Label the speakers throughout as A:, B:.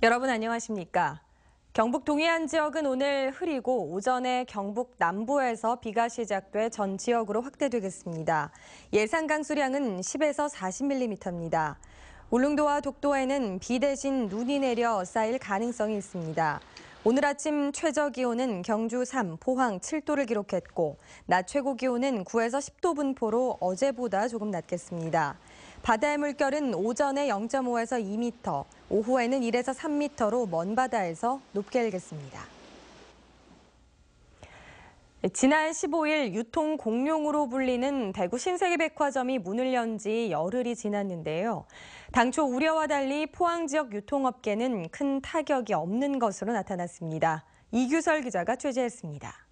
A: 여러분 안녕하십니까? 경북 동해안 지역은 오늘 흐리고 오전에 경북 남부에서 비가 시작돼 전 지역으로 확대되겠습니다. 예상 강수량은 10에서 40mm입니다. 울릉도와 독도에는 비 대신 눈이 내려 쌓일 가능성이 있습니다. 오늘 아침 최저 기온은 경주 3, 포항 7도를 기록했고 낮 최고 기온은 9에서 10도 분포로 어제보다 조금 낮겠습니다. 바다의 물결은 오전에 0.5에서 2m, 오후에는 1에서 3m로 먼 바다에서 높게 일겠습니다. 지난 15일 유통 공룡으로 불리는 대구 신세계백화점이 문을 연 지 열흘이 지났는데요. 당초 우려와 달리 포항 지역 유통업계는 큰 타격이 없는 것으로 나타났습니다. 이규설 기자가 취재했습니다.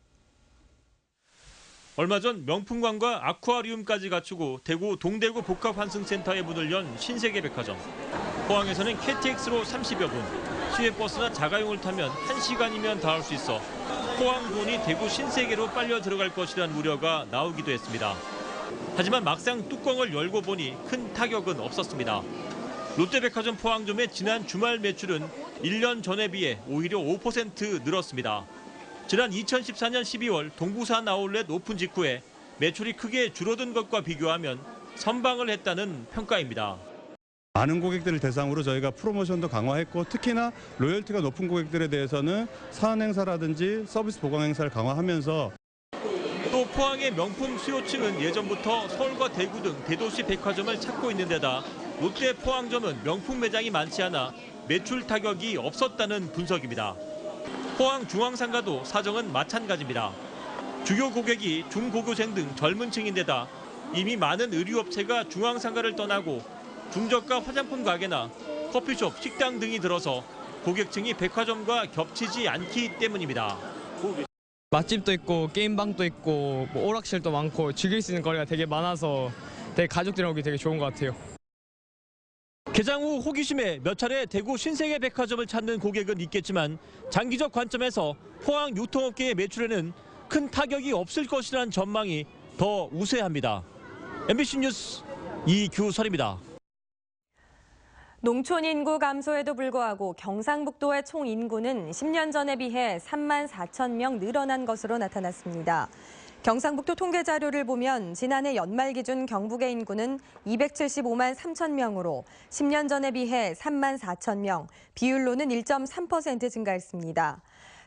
B: 얼마 전 명품관과 아쿠아리움까지 갖추고 대구 동대구 복합환승센터에 문을 연 신세계백화점. 포항에서는 KTX로 30여 분, 시외버스나 자가용을 타면 1시간이면 닿을 수 있어 포항군이 대구 신세계로 빨려 들어갈 것이라는 우려가 나오기도 했습니다. 하지만 막상 뚜껑을 열고 보니 큰 타격은 없었습니다. 롯데백화점 포항점의 지난 주말 매출은 1년 전에 비해 오히려 5% 늘었습니다. 지난 2014년 12월 동부산 아울렛 오픈 직후에 매출이 크게 줄어든 것과 비교하면 선방을 했다는 평가입니다.
C: 많은 고객들을 대상으로 저희가 프로모션도 강화했고 특히나 로열티가 높은 고객들에 대해서는 사은 행사라든지 서비스 보강 행사를 강화하면서
B: 또 포항의 명품 수요층은 예전부터 서울과 대구 등 대도시 백화점을 찾고 있는 데다 롯데 포항점은 명품 매장이 많지 않아 매출 타격이 없었다는 분석입니다. 포항 중앙상가도 사정은 마찬가지입니다. 주요 고객이 중고교생 등 젊은 층인데다 이미 많은 의류업체가 중앙상가를 떠나고 중저가 화장품 가게나 커피숍, 식당 등이 들어서 고객층이 백화점과 겹치지 않기 때문입니다.
D: 맛집도 있고 게임방도 있고 오락실도 많고 즐길 수 있는 거리가 되게 많아서 되게 가족들이랑 오기 되게 좋은 것 같아요.
B: 개장 후 호기심에 몇 차례 대구 신세계백화점을 찾는 고객은 있겠지만 장기적 관점에서 포항 유통업계의 매출에는 큰 타격이 없을 것이라는 전망이 더 우세합니다. MBC 뉴스 이규설입니다.
A: 농촌 인구 감소에도 불구하고 경상북도의 총 인구는 10년 전에 비해 3만 4천 명 늘어난 것으로 나타났습니다. 경상북도 통계 자료를 보면 지난해 연말 기준 경북의 인구는 275만 3천 명으로 10년 전에 비해 3만 4천 명, 비율로는 1.3% 증가했습니다.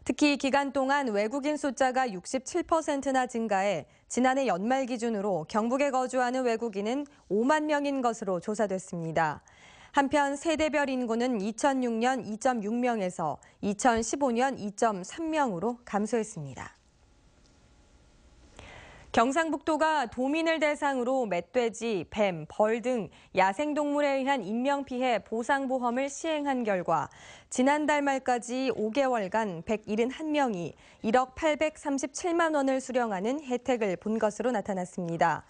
A: 특히 기간 동안 외국인 숫자가 67%나 증가해 지난해 연말 기준으로 경북에 거주하는 외국인은 5만 명인 것으로 조사됐습니다. 한편 세대별 인구는 2006년 2.6명에서 2015년 2.3명으로 감소했습니다. 경상북도가 도민을 대상으로 멧돼지, 뱀, 벌 등 야생동물에 의한 인명피해 보상보험을 시행한 결과 지난달 말까지 5개월간 171명이 1억 837만 원을 수령하는 혜택을 본 것으로 나타났습니다.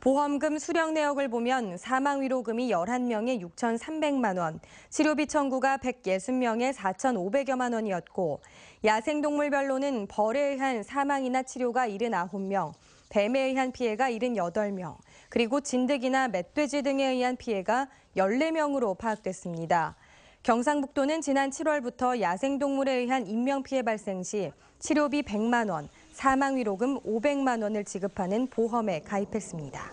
A: 보험금 수령 내역을 보면 사망위로금이 11명에 6,300만 원, 치료비 청구가 160명에 4,500여만 원이었고 야생동물별로는 벌에 의한 사망이나 치료가 79명, 뱀에 의한 피해가 78명, 그리고 진드기나 멧돼지 등에 의한 피해가 14명으로 파악됐습니다. 경상북도는 지난 7월부터 야생동물에 의한 인명피해 발생 시 치료비 100만 원, 사망위로금 500만 원을 지급하는 보험에 가입했습니다.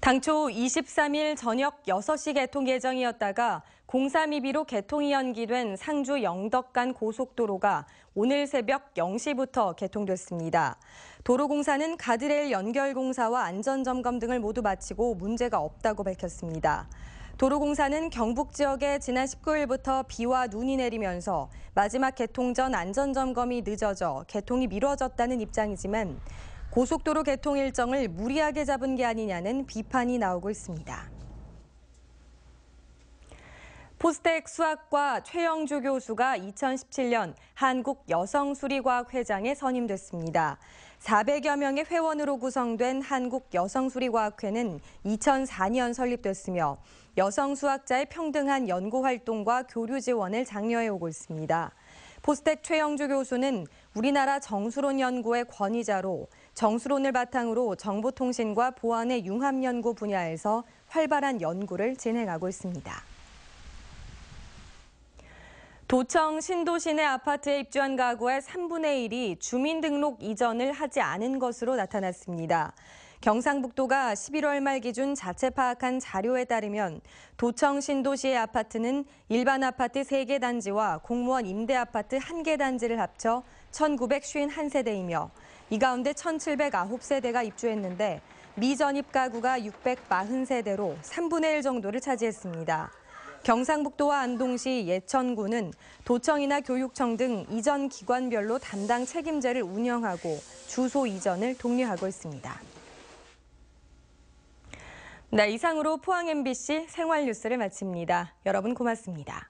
A: 당초 23일 저녁 6시 개통 예정이었다가 공사 미비로 개통이 연기된 상주 영덕간 고속도로가 오늘 새벽 0시부터 개통됐습니다. 도로공사는 가드레일 연결 공사와 안전점검 등을 모두 마치고 문제가 없다고 밝혔습니다. 도로공사는 경북 지역에 지난 19일부터 비와 눈이 내리면서 마지막 개통 전 안전점검이 늦어져 개통이 미뤄졌다는 입장이지만 고속도로 개통 일정을 무리하게 잡은 게 아니냐는 비판이 나오고 있습니다. 포스텍 수학과 최영주 교수가 2017년 한국여성수리과학회장에 선임됐습니다. 400여 명의 회원으로 구성된 한국여성수리과학회는 2004년 설립됐으며 여성 수학자의 평등한 연구활동과 교류 지원을 장려해오고 있습니다. 포스텍 최영주 교수는 우리나라 정수론 연구의 권위자로 정수론을 바탕으로 정보통신과 보안의 융합 연구 분야에서 활발한 연구를 진행하고 있습니다. 도청 신도시 내 아파트에 입주한 가구의 3분의 1이 주민등록 이전을 하지 않은 것으로 나타났습니다. 경상북도가 11월 말 기준 자체 파악한 자료에 따르면 도청 신도시의 아파트는 일반 아파트 3개 단지와 공무원 임대 아파트 1개 단지를 합쳐 1,951세대이며 이 가운데 1,709세대가 입주했는데 미전입 가구가 640세대로 3분의 1 정도를 차지했습니다. 경상북도와 안동시, 예천구는 도청이나 교육청 등 이전 기관별로 담당 책임자를 운영하고 주소 이전을 독려하고 있습니다. 네, 이상으로 포항 MBC 생활 뉴스를 마칩니다. 여러분 고맙습니다.